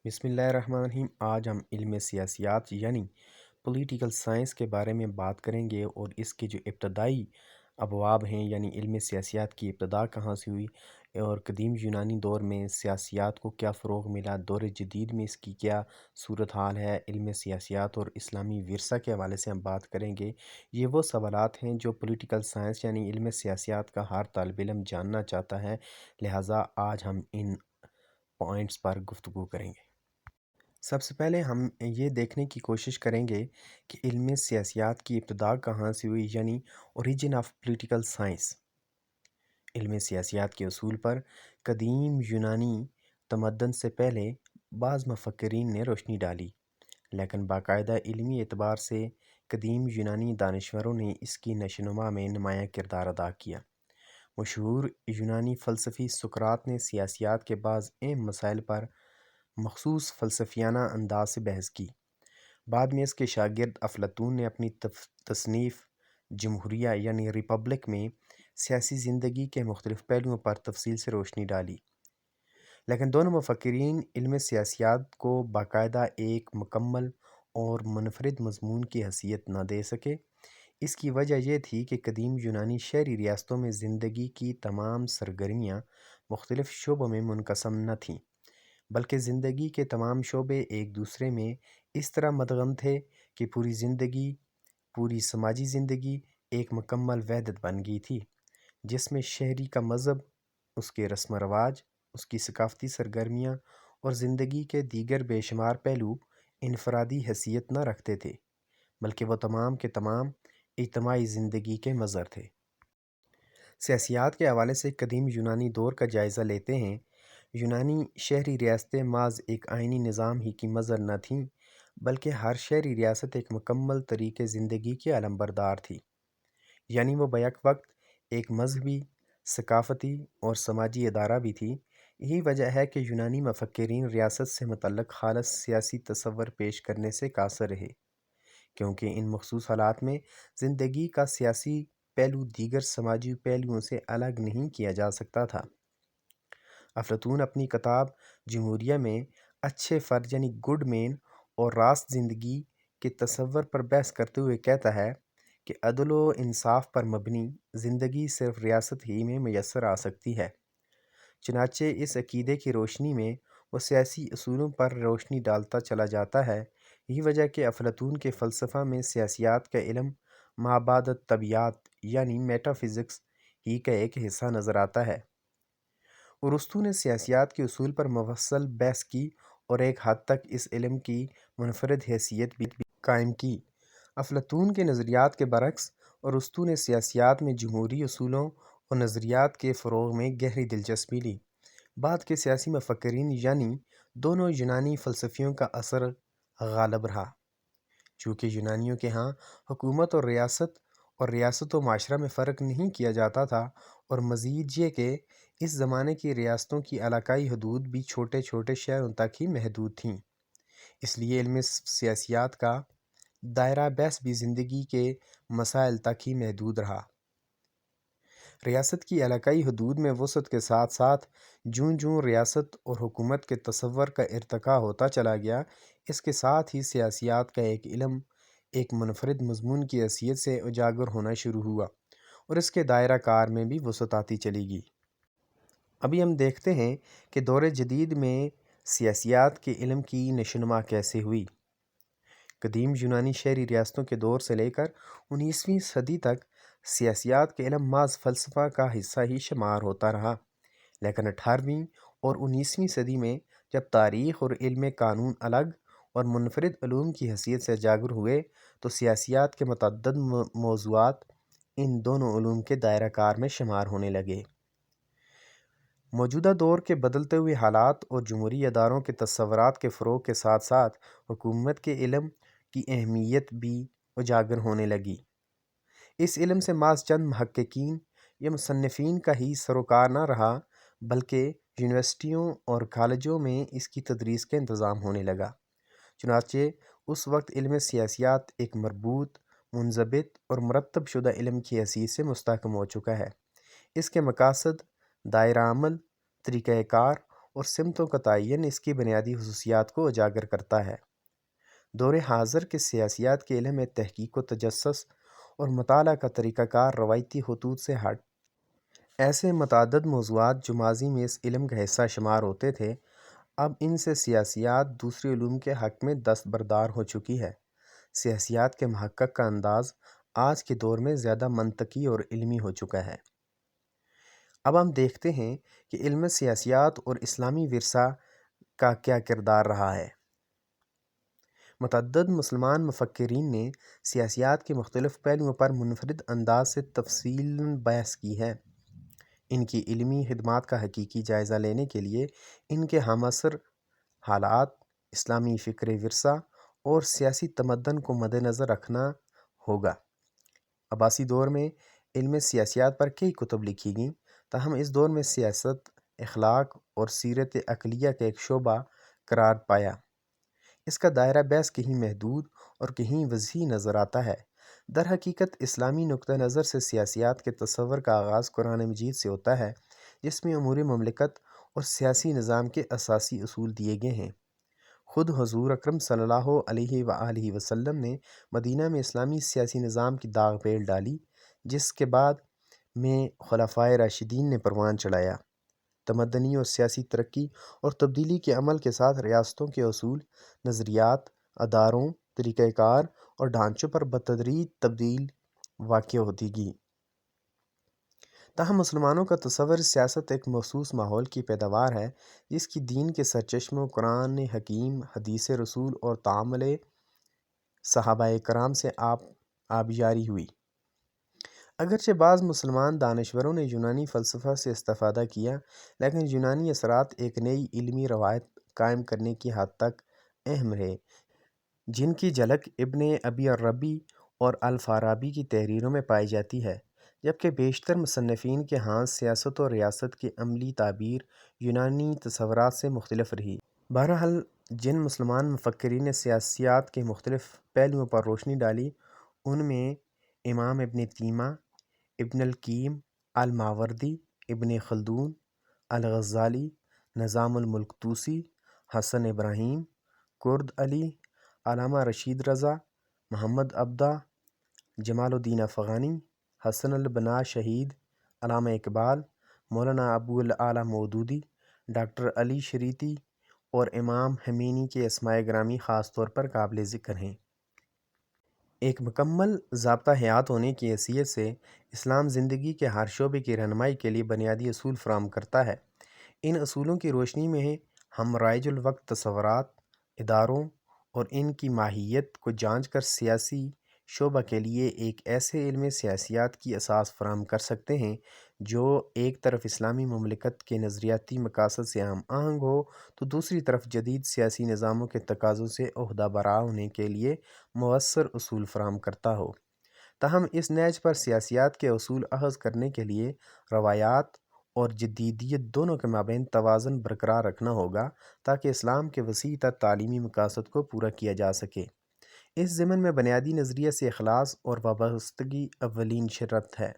بسم اللہ الرحمن الرحیم۔ آج ہم علم سیاسیات یعنی پولیٹیکل سائنس کے بارے میں بات کریں گے اور اس کے جو ابتدائی ابواب ہیں یعنی علم سیاسیات کی ابتدا کہاں سے ہوئی اور قدیم یونانی دور میں سیاسیات کو کیا فروغ ملا، دور جدید میں اس کی کیا صورتحال ہے۔ علم سیاسیات اور اسلامی ورثہ کے حوالے سے ہم بات کریں گے۔ یہ وہ سوالات ہیں جو پولیٹیکل سائنس یعنی علم سیاسیات کا ہر طالب علم جاننا چاہتا ہے، لہٰذا آج ہم ان پوائنٹس پر گفتگو کریں گے۔ سب سے پہلے ہم یہ دیکھنے کی کوشش کریں گے کہ علم سیاسیات کی ابتدا کہاں سے ہوئی، یعنی اوریجن آف پولیٹیکل سائنس۔ علم سیاسیات کے اصول پر قدیم یونانی تمدن سے پہلے بعض مفکرین نے روشنی ڈالی، لیکن باقاعدہ علمی اعتبار سے قدیم یونانی دانشوروں نے اس کی نشوونما میں نمایاں کردار ادا کیا۔ مشہور یونانی فلسفی سقراط نے سیاسیات کے بعض اہم مسائل پر مخصوص فلسفیانہ انداز سے بحث کی۔ بعد میں اس کے شاگرد افلاطون نے اپنی تصنیف جمہوریہ یعنی ریپبلک میں سیاسی زندگی کے مختلف پہلوؤں پر تفصیل سے روشنی ڈالی، لیکن دونوں مفکرین علم سیاسیات کو باقاعدہ ایک مکمل اور منفرد مضمون کی حیثیت نہ دے سکے۔ اس کی وجہ یہ تھی کہ قدیم یونانی شہری ریاستوں میں زندگی کی تمام سرگرمیاں مختلف شعبوں میں منقسم نہ تھیں، بلکہ زندگی کے تمام شعبے ایک دوسرے میں اس طرح مدغم تھے کہ پوری سماجی زندگی ایک مکمل وحدت بن گئی تھی، جس میں شہری کا مذہب، اس کے رسم و رواج، اس کی ثقافتی سرگرمیاں اور زندگی کے دیگر بے شمار پہلو انفرادی حیثیت نہ رکھتے تھے، بلکہ وہ تمام کے تمام اجتماعی زندگی کے مظہر تھے۔ سیاسیات کے حوالے سے قدیم یونانی دور کا جائزہ لیتے ہیں۔ یونانی شہری ریاستیں محض ایک آئینی نظام ہی کی مظہر نہ تھیں، بلکہ ہر شہری ریاست ایک مکمل طریقے زندگی کی علمبردار تھی، یعنی وہ بیک وقت ایک مذہبی، ثقافتی اور سماجی ادارہ بھی تھی۔ یہی وجہ ہے کہ یونانی مفکرین ریاست سے متعلق خالص سیاسی تصور پیش کرنے سے قاصر رہے، کیونکہ ان مخصوص حالات میں زندگی کا سیاسی پہلو دیگر سماجی پہلوؤں سے الگ نہیں کیا جا سکتا تھا۔ افلاطون اپنی کتاب جمہوریہ میں اچھے فرد یعنی گڈ مین اور راست زندگی کے تصور پر بحث کرتے ہوئے کہتا ہے کہ عدل و انصاف پر مبنی زندگی صرف ریاست ہی میں میسر آ سکتی ہے۔ چنانچہ اس عقیدے کی روشنی میں وہ سیاسی اصولوں پر روشنی ڈالتا چلا جاتا ہے۔ یہی وجہ کہ افلاطون کے فلسفہ میں سیاسیات کا علم مابعد الطبیعیات یعنی میٹا فزکس ہی کا ایک حصہ نظر آتا ہے۔ ارسطو نے سیاسیات کے اصول پر مفصل بحث کی اور ایک حد تک اس علم کی منفرد حیثیت بھی قائم کی۔ افلاطون کے نظریات کے برعکس ارسطو نے سیاسیات میں جمہوری اصولوں اور نظریات کے فروغ میں گہری دلچسپی لی۔ بعد کے سیاسی مفکرین یعنی دونوں یونانی فلسفیوں کا اثر غالب رہا۔ چونکہ یونانیوں کے ہاں حکومت اور ریاست و معاشرہ میں فرق نہیں کیا جاتا تھا، اور مزید یہ کہ اس زمانے کی ریاستوں کی علاقائی حدود بھی چھوٹے چھوٹے شہروں تک ہی محدود تھیں، اس لیے علم سیاسیات کا دائرہ بحث بھی زندگی کے مسائل تک ہی محدود رہا۔ ریاست کی علاقائی حدود میں وسعت کے ساتھ ساتھ جوں جوں ریاست اور حکومت کے تصور کا ارتقاء ہوتا چلا گیا، اس کے ساتھ ہی سیاسیات کا ایک علم ایک منفرد مضمون کی حیثیت سے اجاگر ہونا شروع ہوا اور اس کے دائرہ کار میں بھی وسعت آتی چلی گئی۔ ابھی ہم دیکھتے ہیں کہ دور جدید میں سیاسیات کے علم کی نشوونما کیسے ہوئی۔ قدیم یونانی شہری ریاستوں کے دور سے لے کر 19ویں صدی تک سیاسیات کے علم محض فلسفہ کا حصہ ہی شمار ہوتا رہا، لیکن 18ویں اور 19ویں صدی میں جب تاریخ اور علم قانون الگ اور منفرد علوم کی حیثیت سے اجاگر ہوئے تو سیاسیات کے متعدد موضوعات ان دونوں علوم کے دائرہ کار میں شمار ہونے لگے۔ موجودہ دور کے بدلتے ہوئے حالات اور جمہوری اداروں کے تصورات کے فروغ کے ساتھ ساتھ حکومت کے علم کی اہمیت بھی اجاگر ہونے لگی۔ اس علم سے محض چند محققین یا مصنفین کا ہی سروکار نہ رہا، بلکہ یونیورسٹیوں اور کالجوں میں اس کی تدریس کا انتظام ہونے لگا۔ چنانچہ اس وقت علم سیاسیات ایک مربوط، منضبط اور مرتب شدہ علم کی حیثیت سے مستحکم ہو چکا ہے۔ اس کے مقاصد، دائرہ عمل، طریقہ کار اور سمتوں کا تعین اس کی بنیادی خصوصیات کو اجاگر کرتا ہے۔ دور حاضر کے سیاسیات کے علم میں تحقیق و تجسس اور مطالعہ کا طریقہ کار روایتی خطوط سے ہٹ ایسے متعدد موضوعات جو ماضی میں اس علم کا حصہ شمار ہوتے تھے، اب ان سے سیاسیات دوسرے علوم کے حق میں دستبردار ہو چکی ہے۔ سیاسیات کے محقق کا انداز آج کے دور میں زیادہ منطقی اور علمی ہو چکا ہے۔ اب ہم دیکھتے ہیں کہ علم سیاسیات اور اسلامی ورثہ کا کیا کردار رہا ہے۔ متعدد مسلمان مفکرین نے سیاسیات کے مختلف پہلوؤں پر منفرد انداز سے تفصیلاً بحث کی ہے۔ ان کی علمی خدمات کا حقیقی جائزہ لینے کے لیے ان کے ہم عصر حالات، اسلامی فکر ورثہ اور سیاسی تمدن کو مد نظر رکھنا ہوگا۔ عباسی دور میں علم سیاسیات پر کئی کتب لکھی گئیں، تاہم اس دور میں سیاست، اخلاق اور سیرت عقلیہ کا ایک شعبہ قرار پایا۔ اس کا دائرہ بحث کہیں محدود اور کہیں وسیع نظر آتا ہے۔ در حقیقت اسلامی نقطہ نظر سے سیاسیات کے تصور کا آغاز قرآن مجید سے ہوتا ہے، جس میں امور مملکت اور سیاسی نظام کے اساسی اصول دیے گئے ہیں۔ خود حضور اکرم صلی اللہ علیہ وآلہ وسلم نے مدینہ میں اسلامی سیاسی نظام کی داغ پیل ڈالی، جس کے بعد میں خلفائے راشدین نے پروان چڑھایا۔ تمدنی اور سیاسی ترقی اور تبدیلی کے عمل کے ساتھ ریاستوں کے اصول، نظریات، اداروں، طریقہ کار اور ڈھانچوں پر بتدریج تبدیلی واقع ہوتی گئی۔ تاہم مسلمانوں کا تصور سیاست ایک مخصوص ماحول کی پیداوار ہے، جس کی دین کے سرچشموں قرآن حکیم، حدیث رسول اور تعامل صحابہ کرام سے آبیاری ہوئی۔ اگرچہ بعض مسلمان دانشوروں نے یونانی فلسفہ سے استفادہ کیا، لیکن یونانی اثرات ایک نئی علمی روایت قائم کرنے کی حد تک اہم رہے، جن کی جھلک ابن ابی عربی اور الفارابی کی تحریروں میں پائی جاتی ہے، جبکہ بیشتر مصنفین کے ہاں سیاست اور ریاست کی عملی تعبیر یونانی تصورات سے مختلف رہی۔ بہرحال جن مسلمان مفکرین نے سیاسیات کے مختلف پہلوؤں پر روشنی ڈالی، ان میں امام ابن تیمیہ، ابن القیم، الماوردی، ابن خلدون، الغزالی، نظام الملک طوسی، حسن ابراہیم، کرد علی، علامہ رشید رضا، محمد عبدہ، جمال الدین افغانی، حسن البنا شہید، علامہ اقبال، مولانا ابو العلا مودودی، ڈاکٹر علی شریعتی اور امام خمینی کے اسماء گرامی خاص طور پر قابل ذکر ہیں۔ ایک مکمل ضابطہ حیات ہونے کی حیثیت سے اسلام زندگی کے ہر شعبے کی رہنمائی کے لیے بنیادی اصول فراہم کرتا ہے۔ ان اصولوں کی روشنی میں ہم رائج الوقت تصورات، اداروں اور ان کی ماہیت کو جانچ کر سیاسی شعبہ کے لیے ایک ایسے علم سیاسیات کی اساس فراہم کر سکتے ہیں جو ایک طرف اسلامی مملکت کے نظریاتی مقاصد سے ہم آہنگ ہو، تو دوسری طرف جدید سیاسی نظاموں کے تقاضوں سے عہدہ برآ ہونے کے لیے مؤثر اصول فراہم کرتا ہو۔ تاہم اس نہج پر سیاسیات کے اصول اخذ کرنے کے لیے روایات اور جدیدیت دونوں کے مابین توازن برقرار رکھنا ہوگا، تاکہ اسلام کے وسیع تر تعلیمی مقاصد کو پورا کیا جا سکے۔ اس ضمن میں بنیادی نظریے سے اخلاص اور وابستگی اولین شرط ہے۔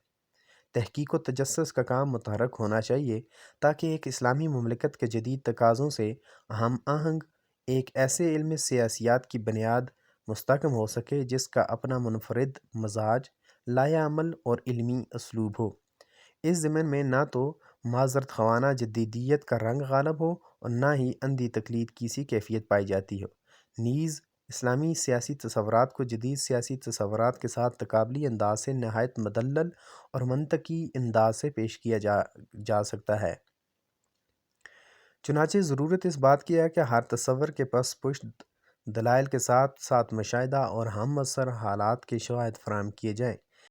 تحقیق و تجسس کا کام متحرک ہونا چاہیے، تاکہ ایک اسلامی مملکت کے جدید تقاضوں سے ہم آہنگ ایک ایسے علم سیاسیات کی بنیاد مستحکم ہو سکے جس کا اپنا منفرد مزاج، لائحہ عمل اور علمی اسلوب ہو۔ اس ضمن میں نہ تو معذرت خواہانہ جدیدیت کا رنگ غالب ہو اور نہ ہی اندھی تقلید کی سی کیفیت پائی جاتی ہو۔ نیز اسلامی سیاسی تصورات کو جدید سیاسی تصورات کے ساتھ تقابلی انداز سے نہایت مدلل اور منطقی انداز سے پیش کیا جا سکتا ہے۔ چنانچہ ضرورت اس بات کی ہے کہ ہر تصور کے پس پشت دلائل کے ساتھ ساتھ مشاہدہ اور ہم عصر حالات کے شواہد فراہم کیے جائیں۔